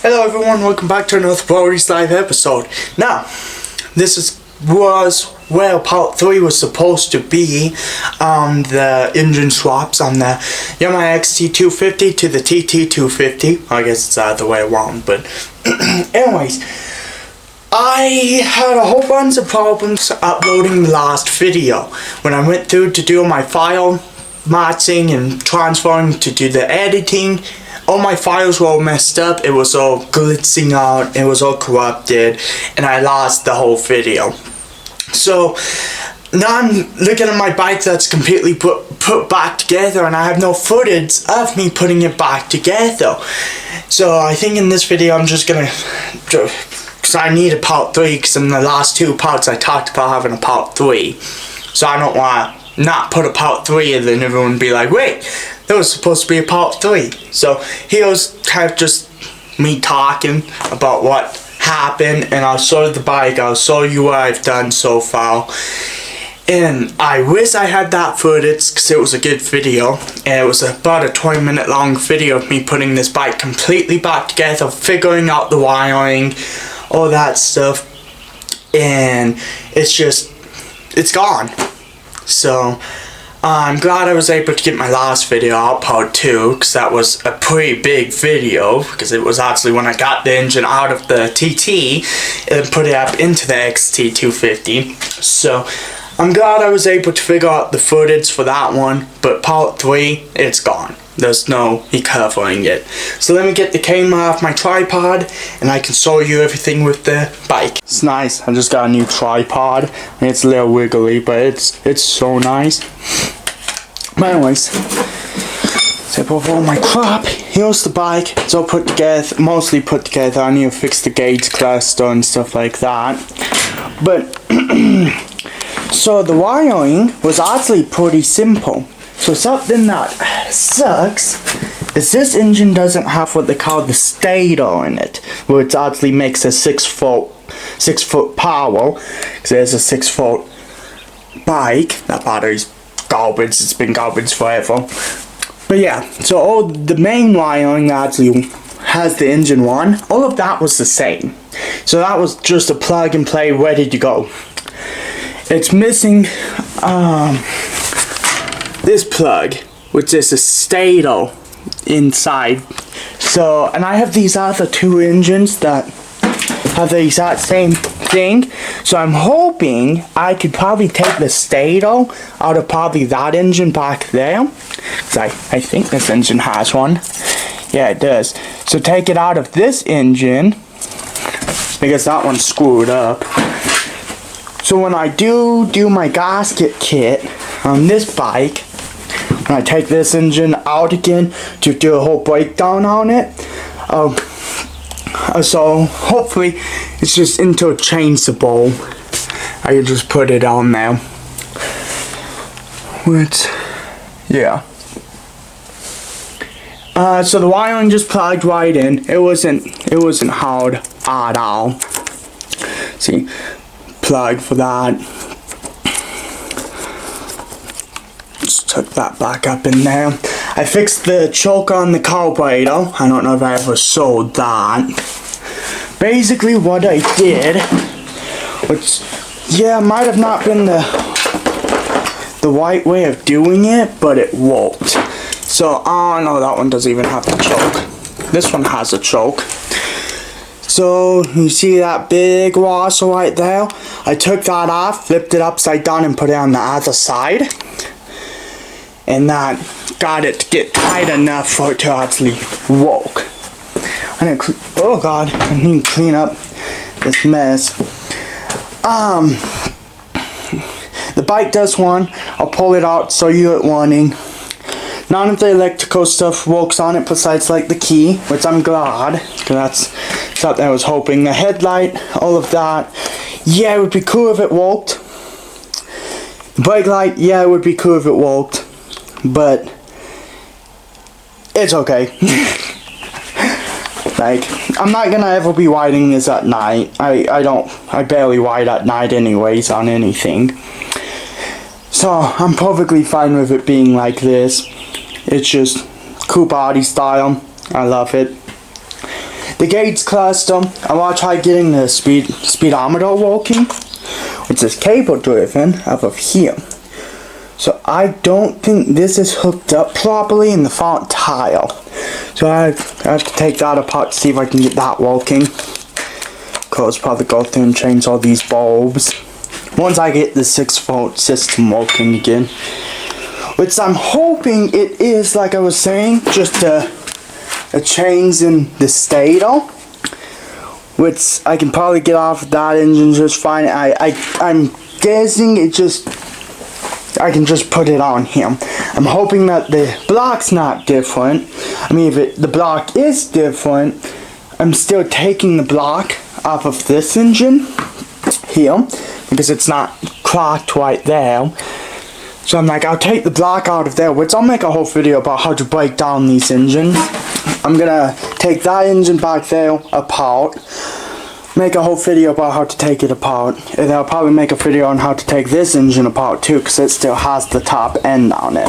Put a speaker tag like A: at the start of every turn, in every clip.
A: Hello everyone, welcome back to another Brody's Live episode. Now, this was where part 3 was supposed to be on the engine swaps on the Yamaha xt250 to the TT250. I guess it's the other way around, but anyways, I had a whole bunch of problems uploading the last video. When I went through to do my file matching and transferring to do the editing, all my files were all messed up. It was all glitzing out, it was all corrupted, and I lost the whole video. So now I'm looking at my bike that's completely put back together, and I have no footage of me putting it back together. So I think in this video I'm just gonna, because I need a part 3, because in the last 2 parts I talked about having a part 3. So I don't want to not put a part 3 and then everyone be like, wait, that was supposed to be a part 3. So here's kind of just me talking about what happened, and I'll show you the bike, I'll show you what I've done so far. And I wish I had that footage because it was a good video, and it was about a 20-minute long video of me putting this bike completely back together, figuring out the wiring, all that stuff, and it's gone. So I'm glad I was able to get my last video out, part 2, because that was a pretty big video, because it was actually when I got the engine out of the TT and put it up into the xt250. So I'm glad I was able to figure out the footage for that one, but part 3, it's gone. There's no recovering it. So let me get the camera off my tripod and I can show you everything with the bike. It's nice. I just got a new tripod. It's a little wiggly, but it's so nice. But anyways, tip off all my crap. Here's the bike. It's all put together, mostly put together. I need to fix the gauge cluster and stuff like that. But so the wiring was actually pretty simple. So something that sucks is this engine doesn't have what they call the stator in it, which actually makes a 6 foot power, because there's a 6 foot bike. That battery's garbage, it's been garbage forever. But yeah, so all the main wiring actually has the engine one, all of that was the same. So that was just a plug and play, ready to go. It's missing this plug, which is a stator inside. So, and I have these other 2 engines that have the exact same thing. So I'm hoping I could probably take the stator out of probably that engine back there. Because I think this engine has one. Yeah, it does. So take it out of this engine, because that one's screwed up. So when I do my gasket kit on this bike, when I take this engine out again to do a whole breakdown on it, so hopefully it's just interchangeable. I can just put it on there. Which, yeah. So the wiring just plugged right in. It wasn't hard at all. See, plug for that. Just took that back up in there. I fixed the choke on the carburetor. I don't know if I ever showed that. Basically what I did, which, yeah, might have not been the right way of doing it, but it worked. So, oh no, that one doesn't even have the choke. This one has a choke. So, you see that big washer right there? I took that off, flipped it upside down, and put it on the other side. And that got it to get tight enough for it to actually work. Oh god, I need to clean up this mess. The bike does one. I'll pull it out, show you it running. None of the electrical stuff works on it besides like the key, which I'm glad, because that's something I was hoping. The headlight, all of that. Yeah, it would be cool if it worked. The brake light, yeah, it would be cool if it worked. But it's okay. Like, I'm not gonna ever be riding this at night. I barely ride at night anyways on anything. So I'm perfectly fine with it being like this. It's just cool body style. I love it. the gate's custom. I want to try getting the speedometer working, which is cable driven off of here. So I don't think this is hooked up properly in the front tile. So I have to take that apart to see if I can get that working. Cause probably go through and change all these bulbs once I get the 6-volt system working again. Which I'm hoping it is, like I was saying, just a change in the stator. Which I can probably get off of that engine just fine. I'm guessing it just, I can just put it on him. I'm hoping that the block's not different. I mean, if the block is different, I'm still taking the block off of this engine here because it's not cracked right there. So I'm like, I'll take the block out of there, which I'll make a whole video about how to break down these engines. I'm gonna take that engine back there apart, make a whole video about how to take it apart, and I'll probably make a video on how to take this engine apart too, because it still has the top end on it.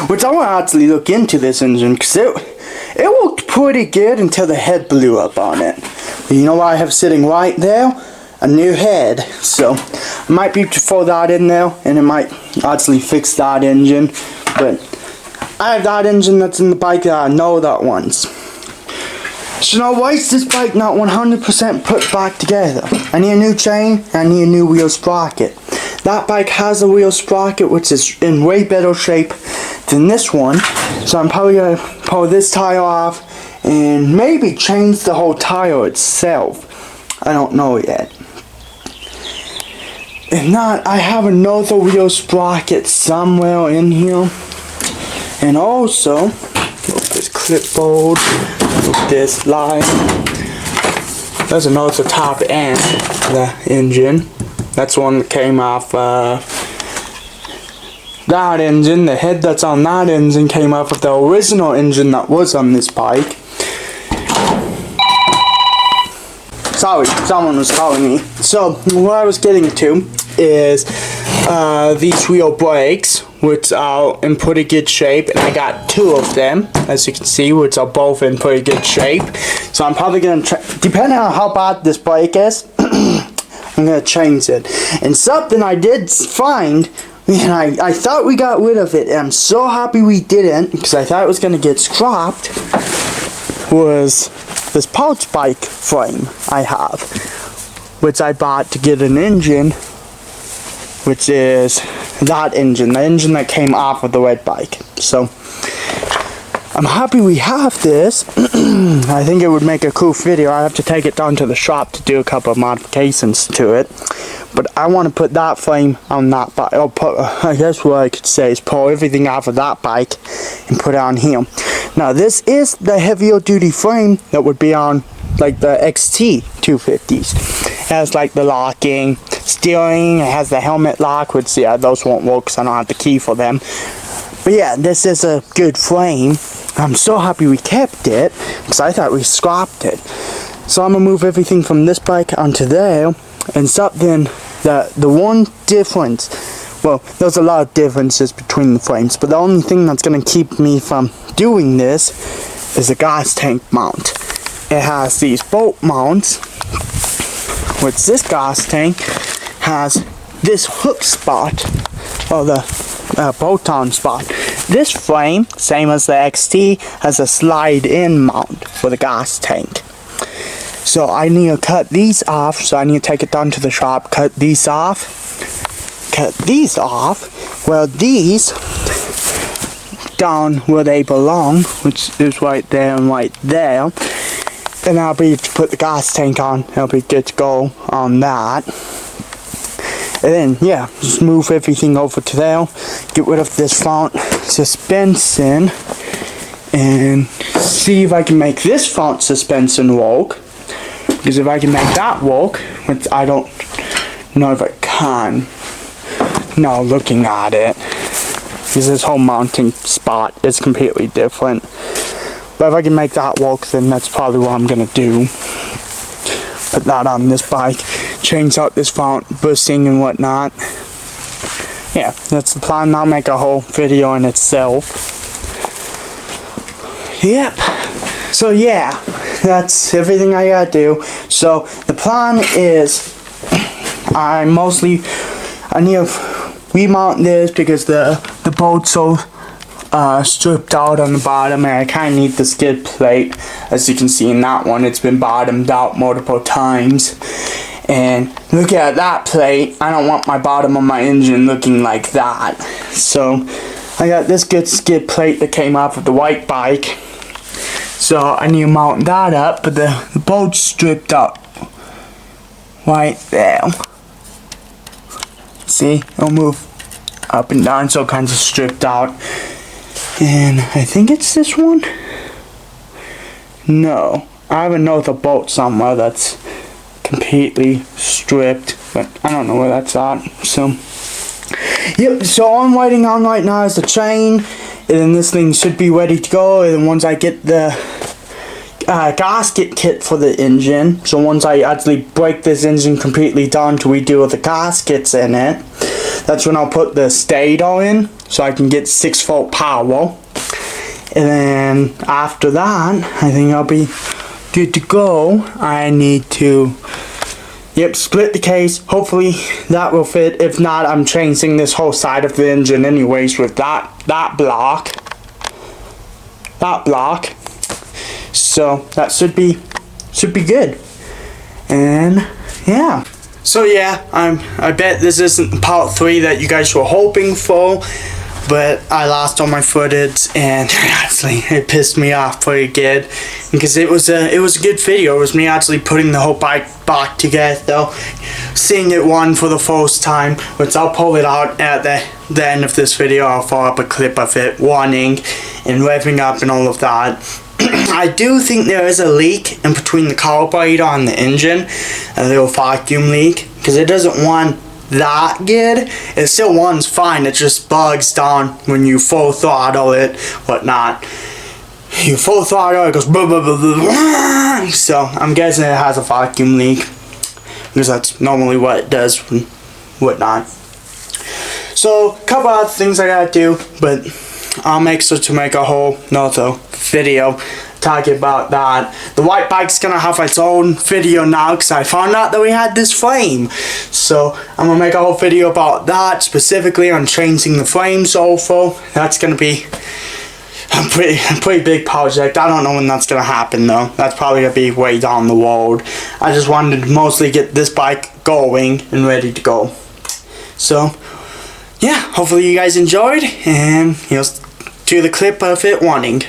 A: Which I want to actually look into this engine, because it looked pretty good until the head blew up on it. But you know what I have sitting right there? A new head. So I might be able to throw that in there, and it might actually fix that engine. But I have that engine that's in the bike that I know that once. So now why is this bike not 100% put back together? I need a new chain, I need a new wheel sprocket. That bike has a wheel sprocket which is in way better shape than this one. So I'm probably going to pull this tire off and maybe change the whole tire itself. I don't know yet. If not, I have another wheel sprocket somewhere in here. And also, with this clipboard, with this line, there's another top end, the engine. That's the one that came off that engine. The head that's on that engine came off of the original engine that was on this bike. Sorry, someone was calling me. So, what I was getting to is these wheel brakes, which are in pretty good shape, and I got 2 of them, as you can see, which are both in pretty good shape. So I'm probably going to, depending on how bad this brake is, I'm going to change it. And something I did find, and I thought we got rid of it, and I'm so happy we didn't, because I thought it was going to get scrapped, was this pouch bike frame I have, which I bought to get an engine, which is that engine, the engine that came off of the red bike. So I'm happy we have this. I think it would make a cool video. I have to take it down to the shop to do a couple of modifications to it, but I want to put that frame on that bike. I'll put, I guess what I could say is pull everything off of that bike and put it on here. Now this is the heavier duty frame that would be on like the xt250s. It has like the locking, steering, it has the helmet lock, which yeah, those won't work because I don't have the key for them. But yeah, this is a good frame. I'm so happy we kept it because I thought we scrapped it. So I'm gonna move everything from this bike onto there, and something that the one difference, well, there's a lot of differences between the frames, but the only thing that's gonna keep me from doing this is a gas tank mount. It has these bolt mounts, which this gas tank has this hook spot, or the bolt-on spot. This frame, same as the XT, has a slide-in mount for the gas tank. So I need to cut these off, so I need to take it down to the shop, cut these off, well these down where they belong, which is right there and right there. Then I'll be able to put the gas tank on. I'll be good to go on that. And then, yeah, just move everything over to there. Get rid of this front suspension. And see if I can make this front suspension work. Because if I can make that work, which I don't know if I can. No, looking at it. Because this whole mounting spot is completely different. But if I can make that work, then that's probably what I'm going to do. Put that on this bike. Change out this front bushing and whatnot. Yeah, that's the plan. I'll make a whole video in itself. Yep. So yeah, that's everything I gotta do. So the plan is I need to remount this because the bolt's so stripped out on the bottom, and I kind of need the skid plate. As you can see in that one, it's been bottomed out multiple times. And look at that plate. I don't want my bottom of my engine looking like that. So I got this good skid plate that came off of the white bike. So I need to mount that up, but the bolt's stripped up right there. See, it'll move up and down, so it kind of stripped out. And I think it's this one. No, I have another bolt somewhere that's completely stripped, but I don't know where that's at. So yep, so all I'm waiting on right now is the chain, and then this thing should be ready to go. And then once I get the gasket kit for the engine, so once I actually break this engine completely down to redo the gaskets in it, that's when I'll put the stator in, so I can get 6-volt power. And then after that, I think I'll be good to go. I need to split the case. Hopefully that will fit. If not, I'm changing this whole side of the engine anyways with that block. So that should be good. And yeah. So yeah, I bet this isn't part 3 that you guys were hoping for, but I lost all my footage, and honestly, it pissed me off pretty good, because it was a good video. It was me actually putting the whole bike back together, seeing it run for the first time, which I'll pull it out at the end of this video. I'll throw up a clip of it running and revving up and all of that. I do think there is a leak in between the carburetor and the engine, a little vacuum leak, because it doesn't run that good. It still runs fine, it just bugs down when you full throttle it, whatnot. You full throttle, it goes blah, blah, blah, blah. So I'm guessing it has a vacuum leak, because that's normally what it does and whatnot. So a couple other things I gotta do, but I'll make sure to make a whole nother video talking about that. The white bike's gonna have its own video now, because I found out that we had this frame. So I'm gonna make a whole video about that, specifically on changing the frames over. That's gonna be a pretty big project. I don't know when that's gonna happen though. That's probably gonna be way down the road. I just wanted to mostly get this bike going and ready to go. So yeah, hopefully you guys enjoyed, and here's to the clip of it running.